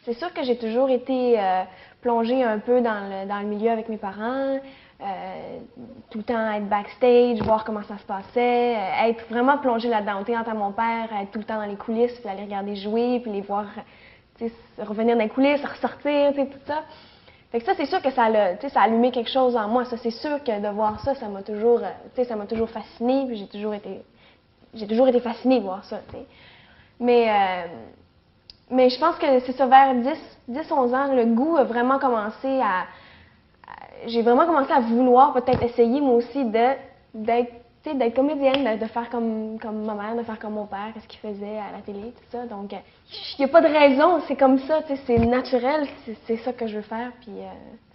C'est sûr que j'ai toujours été plongée un peu dans le milieu avec mes parents, tout le temps être backstage, voir comment ça se passait, être vraiment plongée là-dedans. Autant à mon père, être tout le temps dans les coulisses, puis aller regarder jouer, puis les voir revenir dans les coulisses, ressortir, tout ça. Fait que ça, c'est sûr que ça a allumé quelque chose en moi. Ça, c'est sûr que de voir ça, ça m'a toujours fascinée, puis j'ai toujours été fascinée de voir ça, t'sais. Mais je pense que c'est ça, vers 10-11 ans, le goût a vraiment commencé j'ai vraiment commencé à vouloir peut-être essayer moi aussi d'être comédienne, de faire comme ma mère, de faire comme mon père, ce qu'il faisait à la télé, tout ça. Donc, il n'y a pas de raison, c'est comme ça, c'est naturel, c'est ça que je veux faire, puis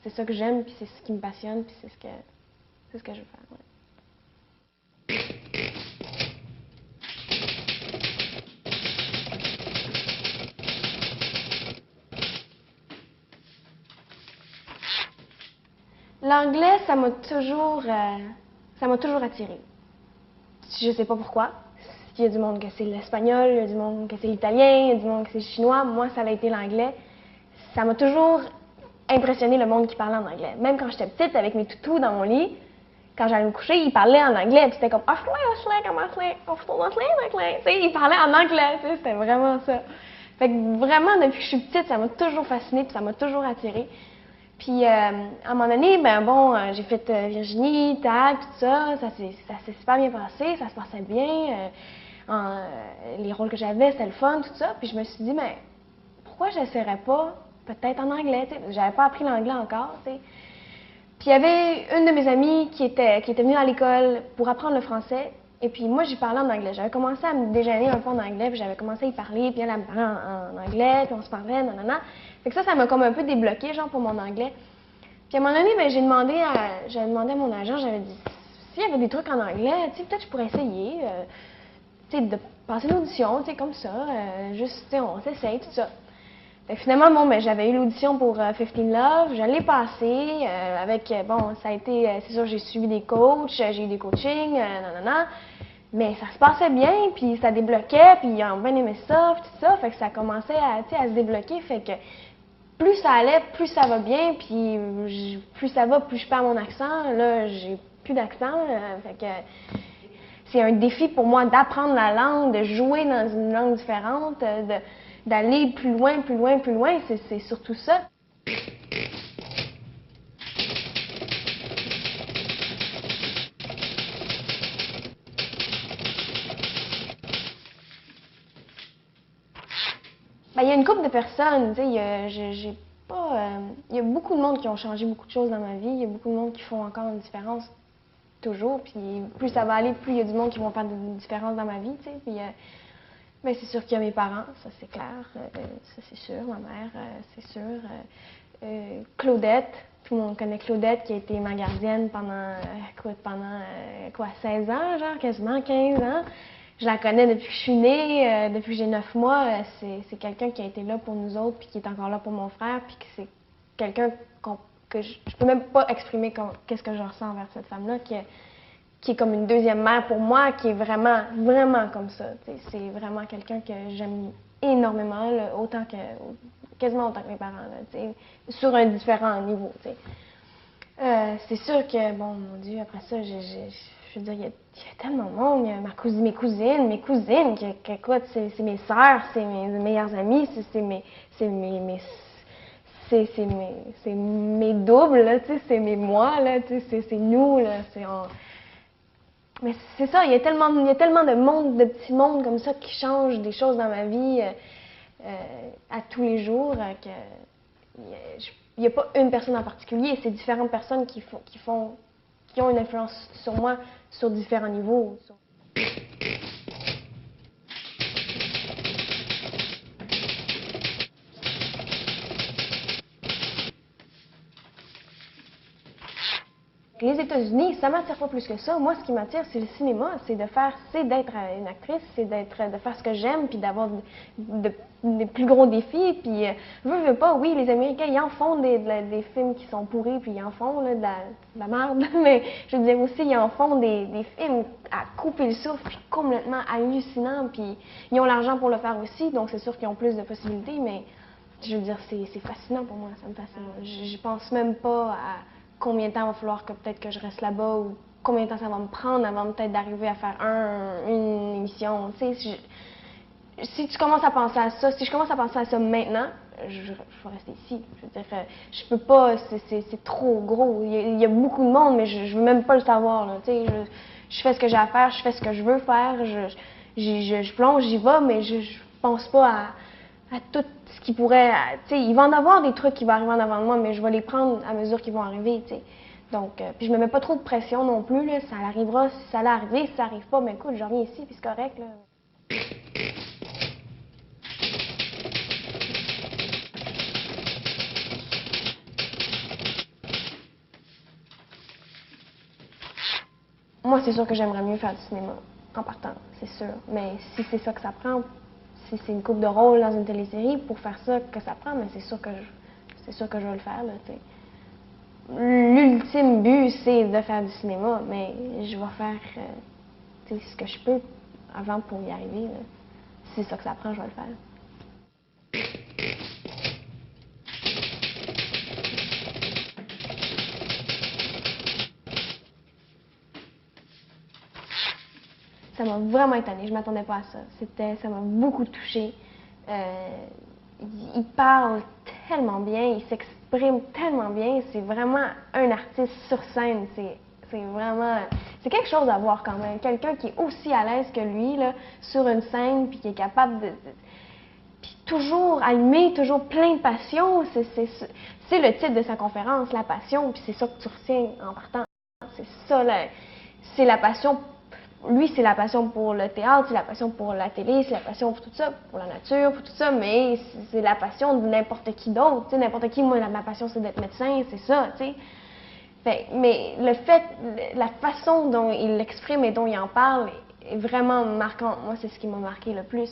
c'est ça que j'aime, puis c'est ce qui me passionne, puis c'est ce que je veux faire. Ouais. L'anglais, ça m'a toujours attirée. Je sais pas pourquoi. Il y a du monde que c'est l'espagnol, il y a du monde que c'est l'italien, il y a du monde que c'est le chinois. Moi, ça a été l'anglais. Ça m'a toujours impressionné le monde qui parlait en anglais. Même quand j'étais petite, avec mes toutous dans mon lit, quand j'allais me coucher, ils parlaient en anglais. Puis c'était comme ils parlaient en anglais. C'était vraiment ça. Fait que vraiment, depuis que je suis petite, ça m'a toujours fascinée, puis ça m'a toujours attirée. Puis, à un moment donné, j'ai fait Virginie, TAG, tout ça. Ça s'est super bien passé, ça se passait bien. Les rôles que j'avais, c'était le fun, tout ça. Puis, je me suis dit, mais pourquoi je n'essaierais pas peut-être en anglais? J'avais pas appris l'anglais encore, t'sais. Puis, il y avait une de mes amies qui était venue à l'école pour apprendre le français. Et puis, moi, j'y parlais en anglais. J'avais commencé à me déjeuner un peu en anglais, puis j'avais commencé à y parler, puis elle me parlait en anglais, puis on se parlait, nanana. Fait que ça m'a comme un peu débloqué, genre, pour mon anglais. Puis à un moment donné, j'avais demandé à mon agent, j'avais dit, s'il y avait des trucs en anglais, tu sais, peut-être je pourrais essayer, tu sais, de passer l'audition, tu sais, comme ça, juste, tu sais, on s'essaye, tout ça. Fait que finalement, j'avais eu l'audition pour 15 Love, je l'ai passé, ça a été, c'est sûr, j'ai suivi des coachs, j'ai eu des coachings, nanana. Mais ça se passait bien, puis ça débloquait, puis ils ont bien aimé ça, puis tout ça. Fait que ça commençait à se débloquer. Fait que plus ça allait, plus ça va bien, puis plus ça va, plus je perds mon accent. Là, j'ai plus d'accent. Fait que c'est un défi pour moi d'apprendre la langue, de jouer dans une langue différente, d'aller plus loin, plus loin, plus loin. C'est surtout ça. Il y a une couple de personnes, tu sais, il y a beaucoup de monde qui ont changé beaucoup de choses dans ma vie, il y a beaucoup de monde qui font encore une différence toujours, puis plus ça va aller, plus il y a du monde qui vont faire une différence dans ma vie, tu sais, puis c'est sûr qu'il y a mes parents, ça c'est clair, ça c'est sûr, ma mère, c'est sûr, Claudette, tout le monde connaît Claudette qui a été ma gardienne pendant 16 ans, genre quasiment 15 ans. Je la connais depuis que je suis née, depuis que j'ai 9 mois. C'est quelqu'un qui a été là pour nous autres, puis qui est encore là pour mon frère, puis que c'est quelqu'un que je peux même pas exprimer qu'est-ce que je ressens envers cette femme-là, qui est comme une deuxième mère pour moi, qui est vraiment, vraiment comme ça. C'est vraiment quelqu'un que j'aime énormément, là, quasiment autant que mes parents, là, sur un différent niveau. C'est sûr que, bon, mon Dieu, après ça, je veux dire, il y a tellement de monde. Il y a mes cousines, écoute, c'est mes sœurs, c'est mes meilleures amies, c'est mes doubles, là, c'est mes moi, là, c'est nous, là, Mais c'est ça, il y a tellement de monde, de petits mondes comme ça qui changent des choses dans ma vie à tous les jours il n'y a pas une personne en particulier, c'est différentes personnes qui ont une influence sur moi sur différents niveaux. Les États-Unis, ça m'attire pas plus que ça. Moi, ce qui m'attire, c'est le cinéma, c'est d'être une actrice, de faire ce que j'aime, puis d'avoir des plus gros défis. Puis, veux pas, oui, les Américains, ils en font des films qui sont pourris, puis ils en font là, de la merde. Mais je veux dire aussi, ils en font des films à couper le souffle, puis complètement hallucinants. Puis, ils ont l'argent pour le faire aussi, donc c'est sûr qu'ils ont plus de possibilités, mais je veux dire, c'est fascinant pour moi, ça me fascine. Je pense même pas à combien de temps il va falloir que peut-être que je reste là-bas ou combien de temps ça va me prendre avant peut-être d'arriver à faire une émission. Tu sais, si tu commences à penser à ça, si je commence à penser à ça maintenant, je vais rester ici. Je veux dire, je peux pas, c'est trop gros. Il y a beaucoup de monde, mais je veux même pas le savoir. Là, tu sais, je fais ce que j'ai à faire, je fais ce que je veux faire, je plonge, j'y vais, mais je pense pas à tout ce qui pourrait. Tu sais, il va en avoir des trucs qui vont arriver en avant de moi, mais je vais les prendre à mesure qu'ils vont arriver. Tu sais. Donc, puis je me mets pas trop de pression non plus. Là, ça arrivera si ça allait arriver, si ça arrive pas, mais écoute, je reviens ici, puis c'est correct. Là. Moi, c'est sûr que j'aimerais mieux faire du cinéma, en partant, c'est sûr. Mais si c'est ça que ça prend, si c'est une coupe de rôle dans une télésérie, pour faire ça que ça prend, mais c'est sûr que je vais le faire, là, tu sais. L'ultime but, c'est de faire du cinéma, mais je vais faire ce que je peux avant pour y arriver. Là. Si c'est ça que ça prend, je vais le faire. Ça m'a vraiment étonnée, je m'attendais pas à ça. Ça m'a beaucoup touchée. Il parle tellement bien, il s'exprime tellement bien. C'est vraiment un artiste sur scène. C'est quelque chose à voir quand même. Quelqu'un qui est aussi à l'aise que lui là, sur une scène, puis qui est capable puis toujours allumé, toujours plein de passion. C'est le titre de sa conférence, la passion. Puis c'est ça que tu retiens en partant. C'est ça, c'est la passion. Lui, c'est la passion pour le théâtre, c'est la passion pour la télé, c'est la passion pour tout ça, pour la nature, pour tout ça, mais c'est la passion de n'importe qui d'autre. Tu sais, n'importe qui, moi, ma passion, c'est d'être médecin, c'est ça, tu sais. Mais la façon dont il l'exprime et dont il en parle est vraiment marquante. Moi, c'est ce qui m'a marqué le plus.